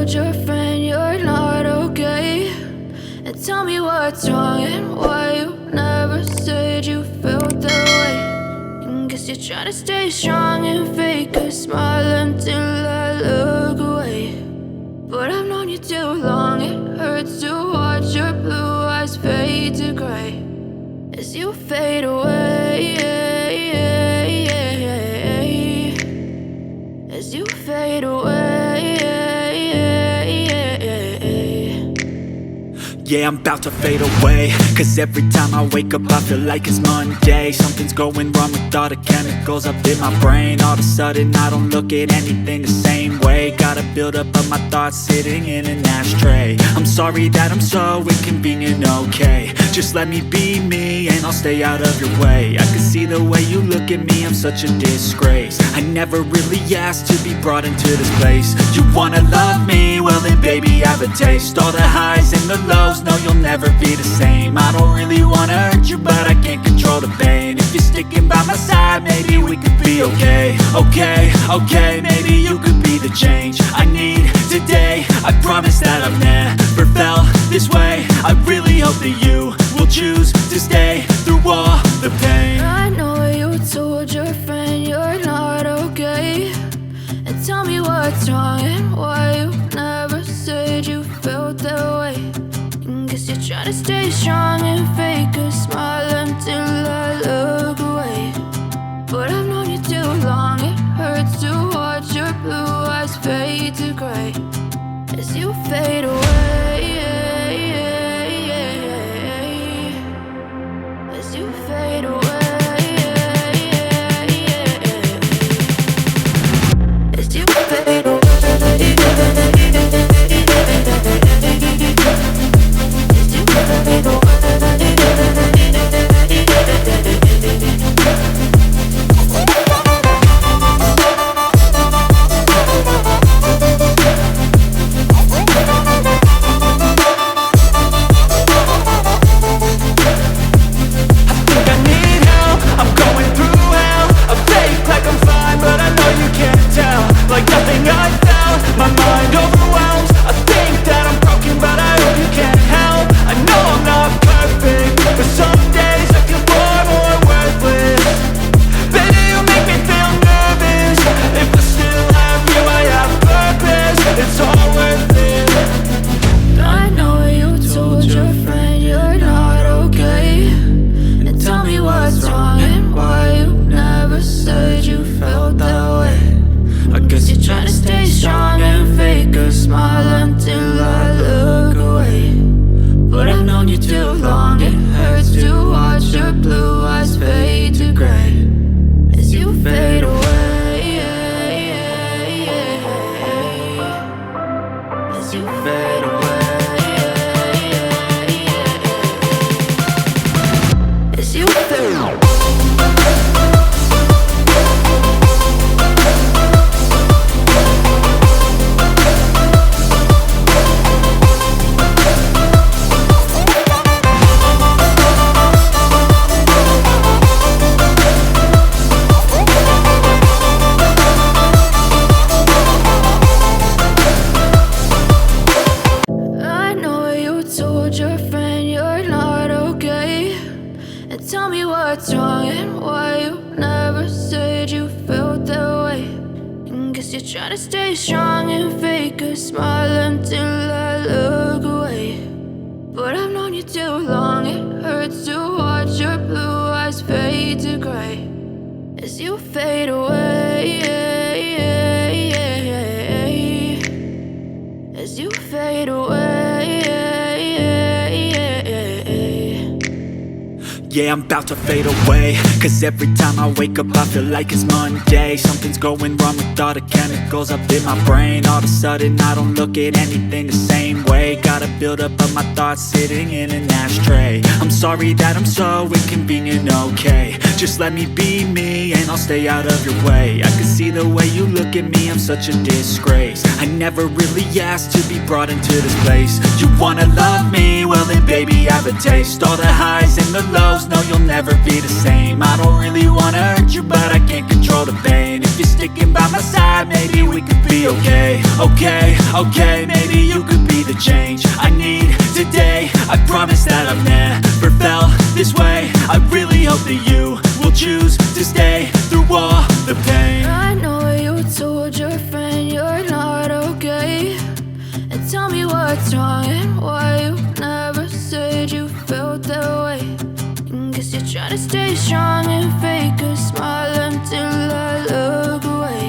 told your friend you're not okay? And tell me what's wrong and why you never said you felt that way. And guess you're trying to stay strong and fake a smile until I look away. But I've known you too long, it hurts to watch your blue eyes fade to gray as you fade away, as you fade away. Yeah, I'm about to fade away, cause every time I wake up I feel like it's Monday. Something's going wrong with all the chemicals up in my brain. All of a sudden I don't look at anything the same way. Got a buildup of my thoughts sitting in an ashtray. I'm sorry that I'm so inconvenient, okay? Just let me be me and I'll stay out of your way. I can see the way you look at me, I'm such a disgrace. I never really asked to be brought into this place. You wanna love me? Well then baby, have a taste. All the highs and the lows, no, you'll never be the same. I don't really wanna hurt you, but I can't control the pain. If you're sticking by my side, maybe we could be okay. Okay, maybe you could be the change I need today. I promise that I've never felt this way. I really hope that you will choose to stay through all the pain. I know you told your friend you're not okay. And tell me what's wrong and why you never said you felt that way. Guess you're trying to stay strong and fake a smile until I look away. But I've known you too long, it hurts to watch your blue eyes fade to gray as you fade away, as you fade away, as you fade away. What's wrong and why you never said you felt that way. And guess you're trying to stay strong and fake a smile until I look away. But I've known you too long, it hurts to watch your blue eyes fade to gray as you fade away, as you fade away. Yeah, I'm about to fade away, cause every time I wake up I feel like it's Monday. Something's going wrong with all the chemicals up in my brain. All of a sudden I don't look at anything the same way. Got a buildup of my thoughts sitting in an ashtray. I'm sorry that I'm so inconvenient, okay? Just let me be me and I'll stay out of your way. I can see the way you look at me, I'm such a disgrace. I never really asked to be brought into this place. You wanna love me? Well then baby, have a taste. All the highs and the lows, no, you'll never be the same. I don't really wanna hurt you, but I can't control the pain. If you're sticking by my side, maybe we could be okay. okay, okay, maybe you could be the change I need today. I promise that I've never felt this way. I really hope that you will choose to stay through all the pain. I know you told your friend you're not okay, and tell me what's wrong and why you never said you felt that way. And guess you're trying to stay strong and fake a smile until I look away.